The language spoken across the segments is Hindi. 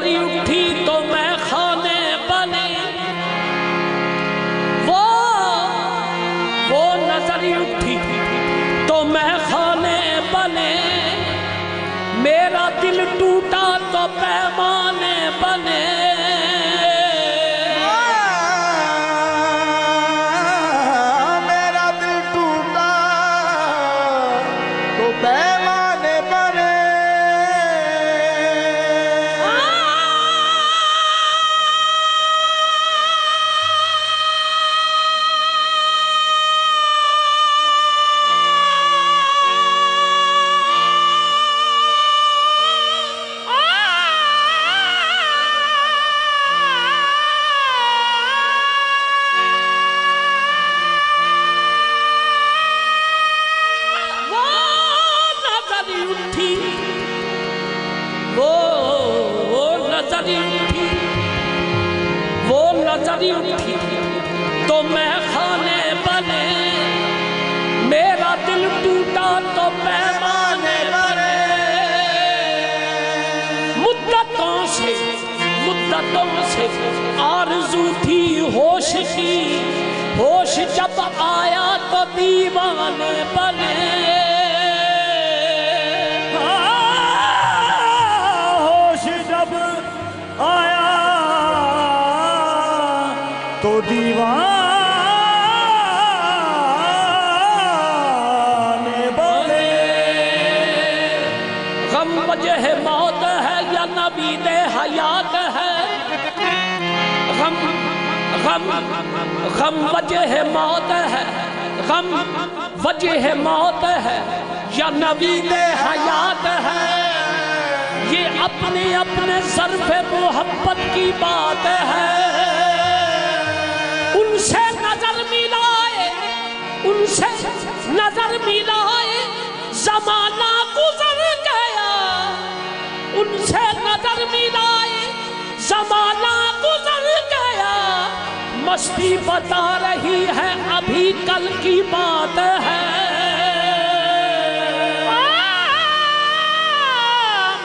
नजरी उठी तो मैं खाने बने, वो नजरी उठी तो मैं खाने बने, मेरा दिल टूटा तो पैमाने बने। मेरा दिल टूटा तो पैमाने बने। वो नजरी उठी तो मैं खाने बने, मेरा दिल टूटा तो पैमाने बने। मुद्दतों से आरज़ू थी होश की, होश जब आया तो दीवाने बने। तो दीवाने बने। गम वजह मौत है या नबी दे हयात है, गम वजह मौत है, गम वजह मौत है या नबी दे हयात है। ये अपने अपने ज़र्फ़े मोहब्बत की बात है। उनसे नजर मिलाए, उनसे नजर मिलाए, जमाना गुजर गया। उनसे नजर मिलाए, जमाना गुजर गया। मस्ती बता रही है अभी कल की बात है।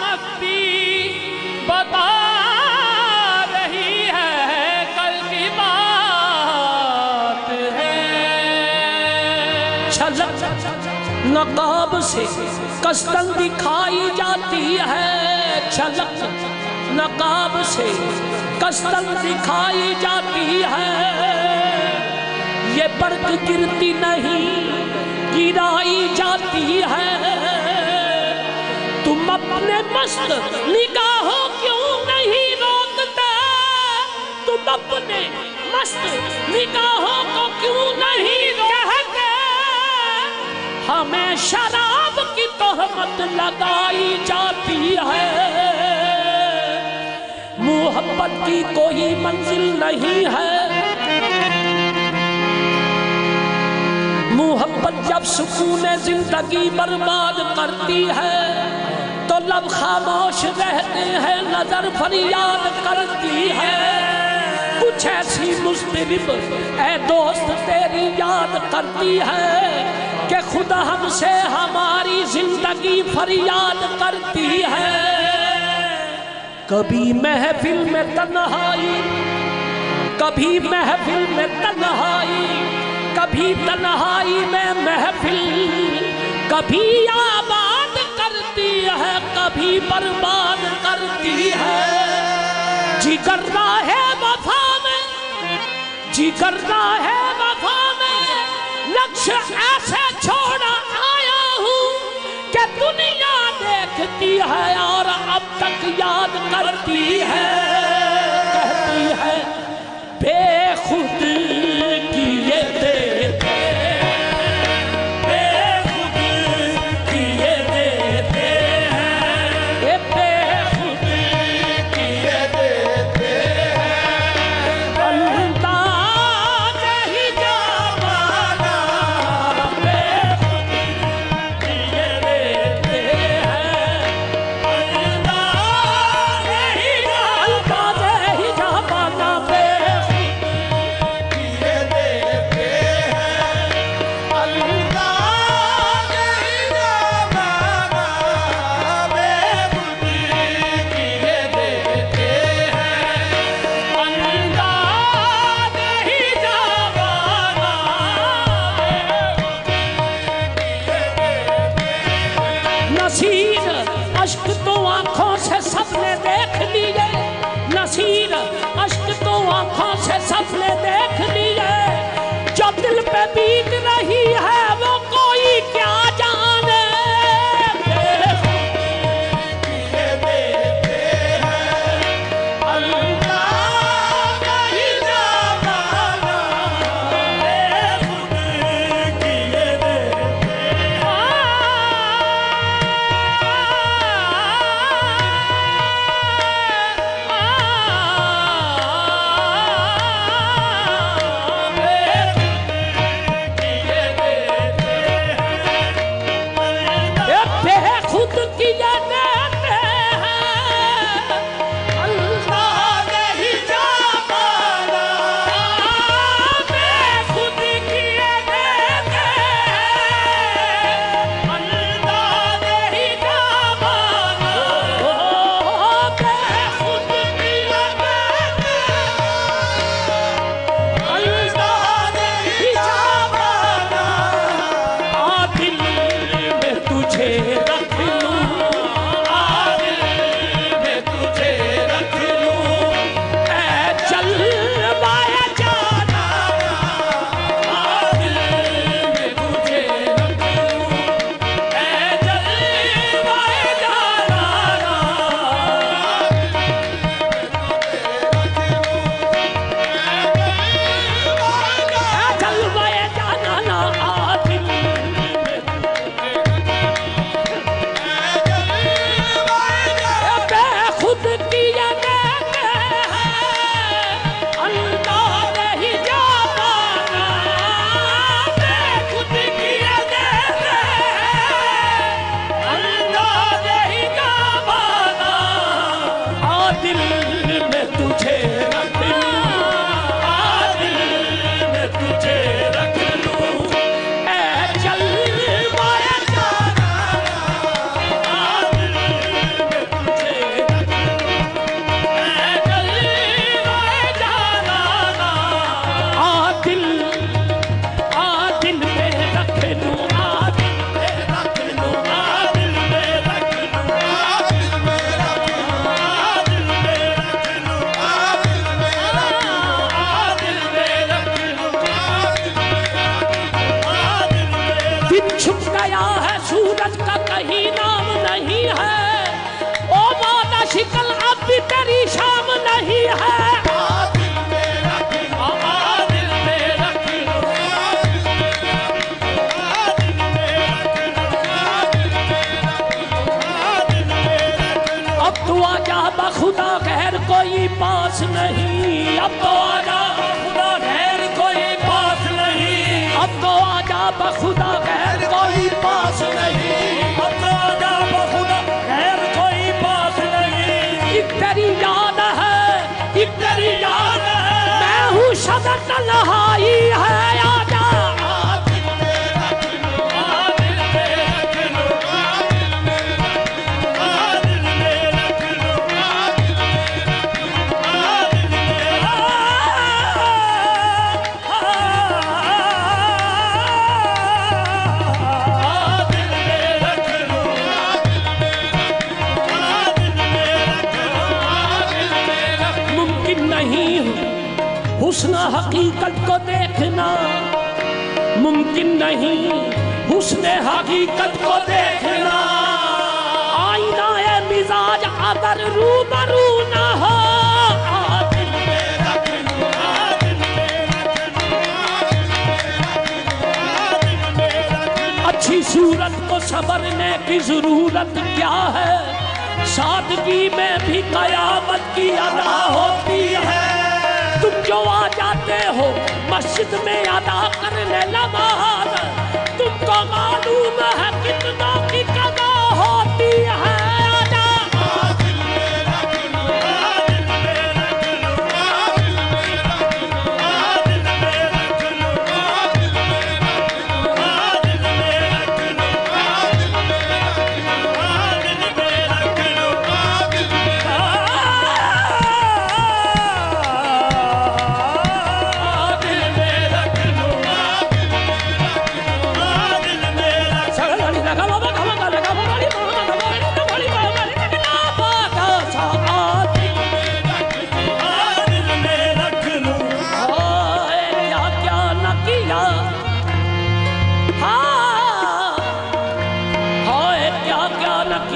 मस्ती बता नकाब से कस्तन दिखाई जाती है, झलक नकाब से कस्तन दिखाई जाती है। ये बर्क गिरती नहीं गिराई जाती है। तुम अपने मस्त निगाहों क्यों नहीं रोकते, तुम अपने मस्त निगाहों को क्यों नहीं रोकते। हमें शराब की तोहमत लगाई जाती है। मोहब्बत की कोई मंजिल नहीं है। मोहब्बत जब सुकून जिंदगी बर्बाद करती है तो लब खामोश रहते हैं, नजर फरियाद करती है। कुछ ऐसी मुस्तरिब ऐ दोस्त तेरी याद करती है कि खुदा हमसे हमारी जिंदगी फरियाद करती है। कभी महफिल में तन्हाई, कभी महफिल में तन्हाई, कभी तन्हाई में महफिल, कभी आबाद करती है, कभी बर्बाद करती है। जिगरना है वफा में, जिगरना है वफा में, लक्ष्य ऐसे छोड़ा आया हूँ कि दुनिया देखती है और अब तक याद करती है। कहती है बेखुद किए देते, बेखुद किए देते हैं, बेखुद किए देते हैं। अंदाज़ ही जमाना बेखुद किए देते हैं। अंदाज़ ही जमाना बेखुद नसीर अश्क तो आंखों से सबने देख लिए, नसीर अश्क तो आंखों से सबने देख लिए, जो दिल पे बीत रही है वो कोई क्या जाने। शिकल अब भी तेरी शाम नहीं है। अब तो आजा बखुदा गैर कोई पास नहीं, अब तो आजा बखुदा गैर कोई पास नहीं, अब तो आजा बखुदा गैर कोई पास नहीं, अब तो आजा बखुदा गैर कोई पास नहीं। एक तेरी याद है, एक तेरी याद है, मैं हूँ सदा तन्हाई है। आजा हुस्न हकीकत को देखना, मुमकिन नहीं हुस्न हकीकत को देखना। आईना ए मिजाज अगर रूबरू न हो, अच्छी सूरत को संवरने की जरूरत क्या है। सादगी में भी कयामत की अदा होती है। तुम जो आ जाते हो मस्जिद में अदा करने नमाज, तुमको मालूम है कितना की कदा होती है।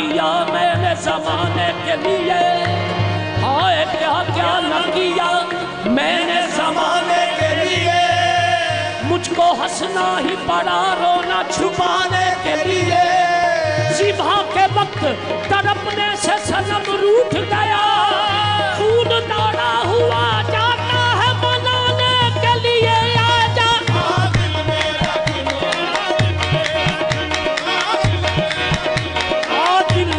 किया मैंने जमाने के लिए, हाय क्या क्या न किया मैंने जमाने के लिए। मुझको हंसना ही पड़ा रोना छुपाने के लिए। जिभा के वक्त तड़पने से सनम रूठ गया, खून दाड़ा हुआ जाता है मनाने के लिए। आजा आ दिल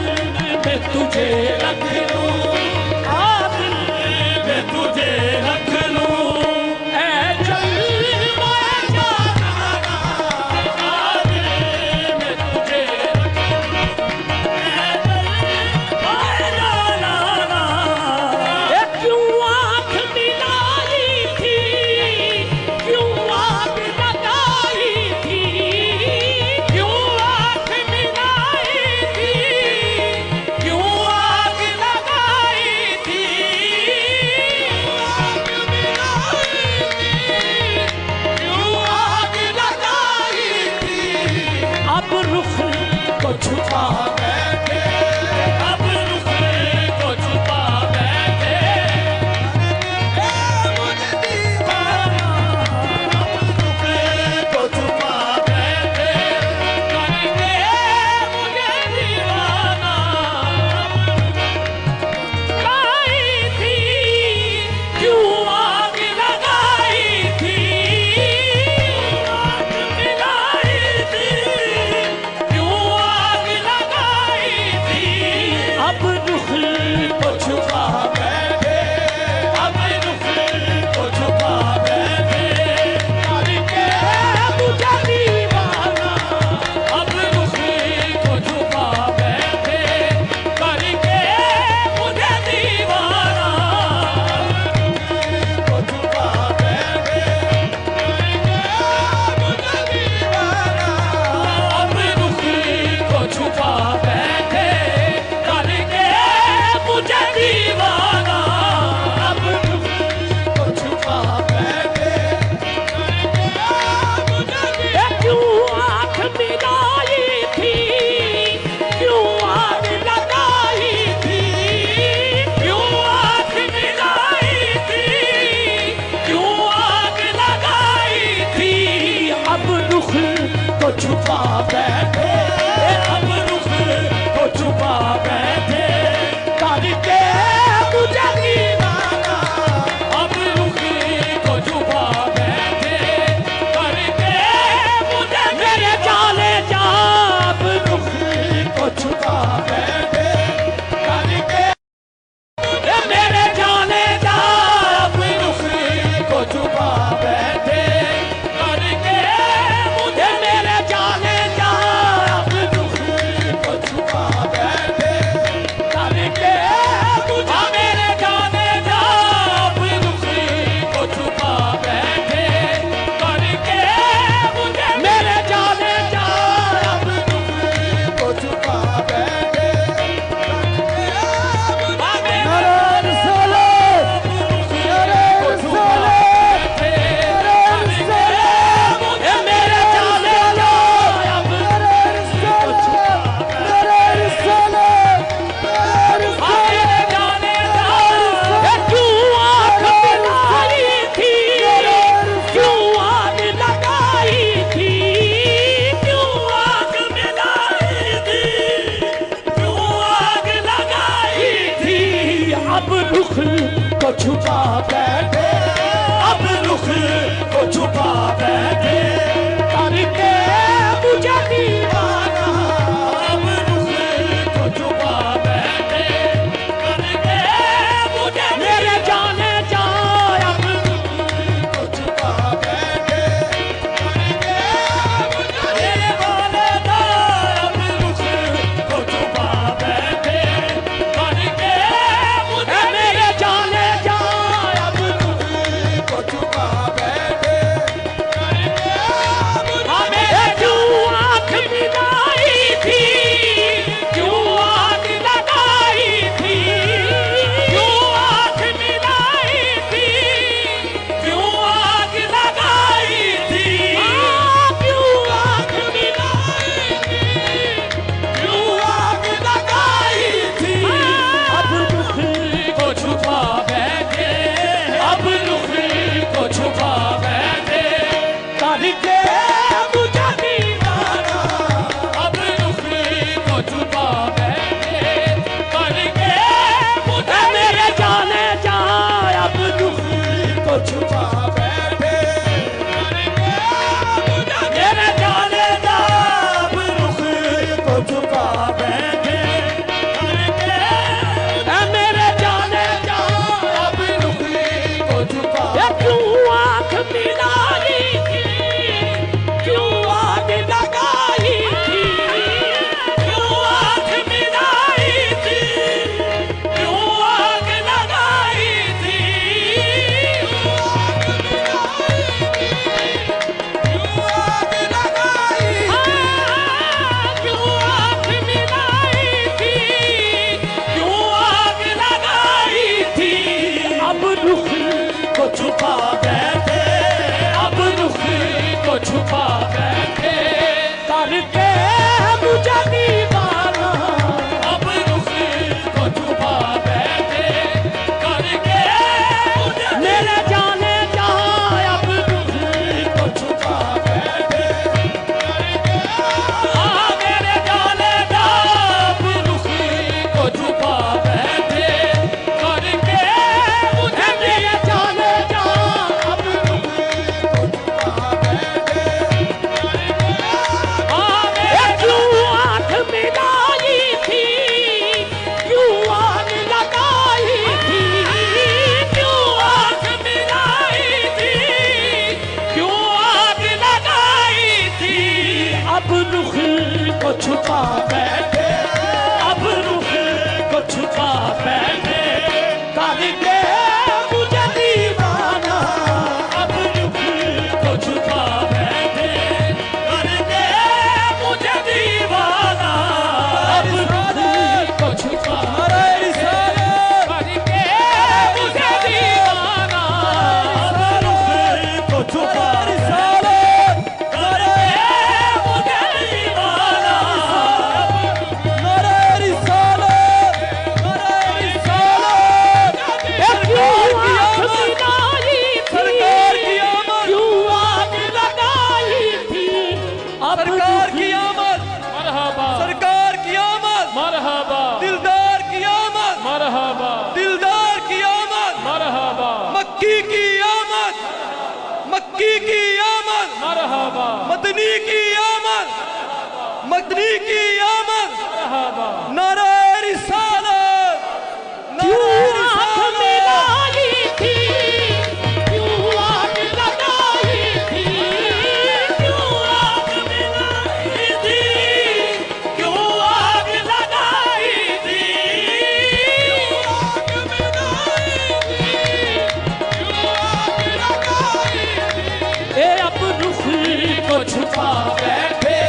में तुझे रख लूं, आ दिल में तुझे रख लूं। ऐ जलवा जाना आ दिल में तुझे रख लूं। ऐ जलवा ए क्यों आँख मिलाई थी, क्यों आग लगाई थी, क्यों आँख मिलाई थी, क्यों आग लगाई थी, क्यों आग लगाई थी। अब रुख को छुपा बैठे, अब रुख को छुपा बैठे। मुझे दीवाना को छुपा बैठे, करके मुझे दीवाना लाई थी, क्यों आग लगाई थी, आग मिलाई थी, क्यों आग लगाई थी। अब रुख को छुपा बैठे, अब रुख को छुपा बैठे, करके मुझे दीवाना। अब रुख को छुपा बैठे, करके मुझे दीवाना। को छुपा बैठे, करके मुझे दीवाना। अब रुख को छुपा बैठे, करके मुझे दीवाना। क्यों आँख मिलाई थी, क्यों आग लगाई थी, क्यों आँख मिलाई थी, क्यों आग लगाई थी। अब रुख को छुपा बैठे, अब रुख को छुपा बैठे, करके मुझे दीवाना। अब रुख को छुपा बैठे, करके मुझे मेरे जाले जा। अब रुख को छुपा बैठे, करके मेरे जाने जा। अब रुख को छुपा बैठे, करके मुझे मेरे जाने जा। अब रुख को छुपा बैठे, करके मुझे मेरे जाने जा। अब रुख को छुपा बैठे, करके मुझे मेरे जाने जा। अब रुख को छुपा बैठे, अब रुख को छुपा बैठे, अब रुख को छुपा बैठे, करके मुझे दीवाना। अब रुख को छुपा बैठे, करके मुझे मेरे जाने जा। अब रुख को छुपा बैठे, करके मुझे मेरे वाले जा। अब रुख को छुपा बैठे, करके मुझे मेरे जाने जा। अब रुख को छुपा बैठे, करके मुझे मेरे क्यों आँख मिला मदनी की आमद, नारे रिसालत, क्यों नारे आँख रिसालत। मिलाई थी, क्यों आग लगाई थी, क्यों आग मिलाई थी, क्यों आग लगाई थी, क्यों आग मिलाई थी, क्यों आग लगाई थी। ए अब रुख को छुपा बैठे,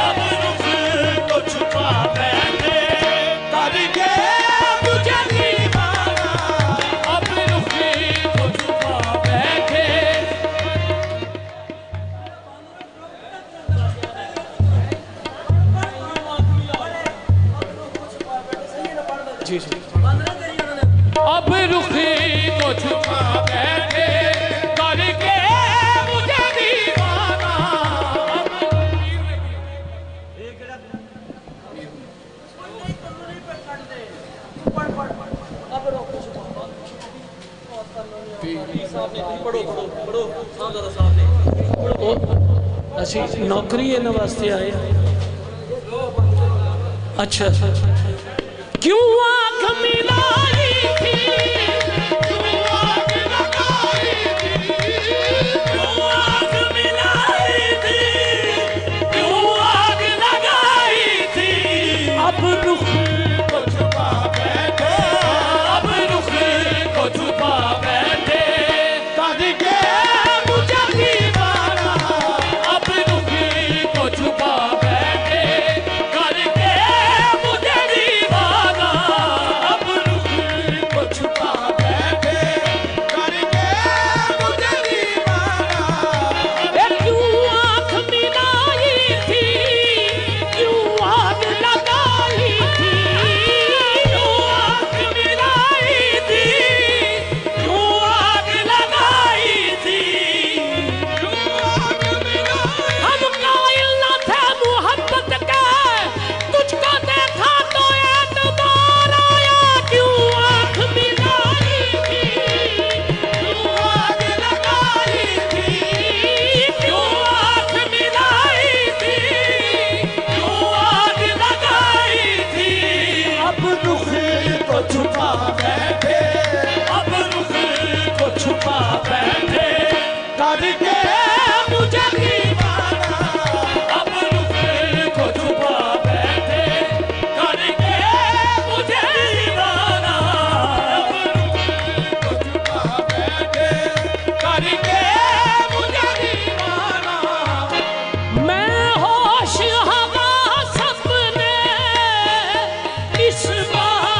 अब रुख को छुपा बैठे, करके मुझे दीवाना, अब रुख को छुपा बैठे। जी जी अब रुख को छुपा बैठे, करके मुझे दीवाना। ਅਸੀਂ ਨੌਕਰੀ ਇਹਨਾਂ ਵਾਸਤੇ ਆਏ अच्छा क्यों आँख मिलाई थी, क्यों आग लगाई थी, क्यों आग मिलाई थी, क्यों आग लगाई थी। अब रुख को छुपा बैठे, अब रुख को छुपा बैठे, करके मुझे दीवाना, अब रुख को छुपा बैठे, करके मुझे दीवाना, अब रुख को छुपा बैठे, करके मुझे दीवाना। ए क्यों आँख मिलाई थी, क्यों आग लगाई थी, क्यों आँख मिलाई थी, क्यों आग लगाई थी, क्यों आग मिलाई। हम कायल न थे मोहब्बत के, तुझको देखा तो एतबार आया, क्यों आँख मिलाई थी, क्यों आग लगाई थी, क्यों आँख मिलाई थी, क्यों आग लगाई थी। अब रुख को छुपा बैठे, अब रुख को छुपा बैठे, करके मुझे दीवाना, अब रुख को छुपा बैठे, करके मुझे दीवाना, अब रुख को छुपा बैठे, करके मुझे दीवाना। मैं होश हवा सपने इस बात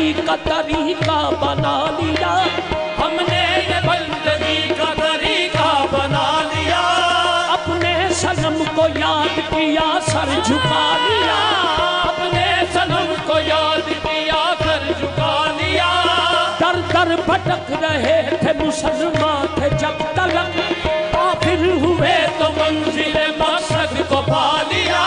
बंदगी का तरीका बना लिया, हमने ये बंदगी का तरीका बना लिया, अपने सनम को याद किया सर झुका लिया, अपने सनम को याद किया कर झुका लिया। दर दर भटक रहे थे मुसलमान थे जब तलक, आखिर हुए तो मंजिल मकसद को पा लिया,